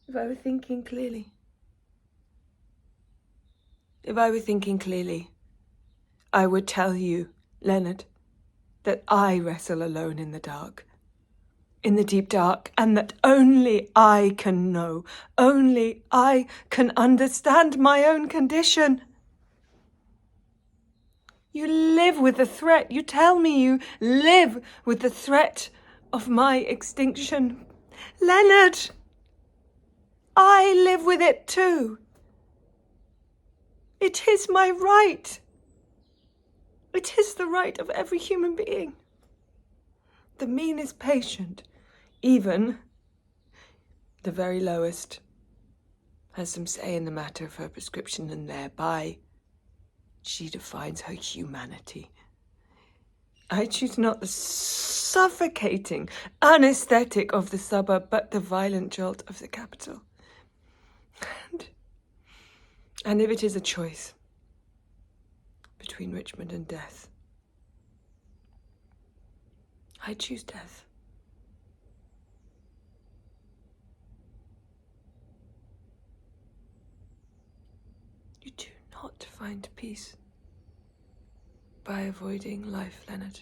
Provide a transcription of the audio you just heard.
If I were thinking clearly. If I were thinking clearly, I would tell you, Leonard, that I wrestle alone in the dark. In the deep dark, and that only I can know, only I can understand my own condition. You live with the threat, you tell me you live with the threat of my extinction. Leonard, I live with it too. It is my right. It is the right of every human being. The mean is patient, even the very lowest has some say in the matter of her prescription, and thereby she defines her humanity. I choose not the suffocating anesthetic of the suburb, but the violent jolt of the capital. And if it is a choice between Richmond and death, I choose death. You do not find peace by avoiding life, Leonard.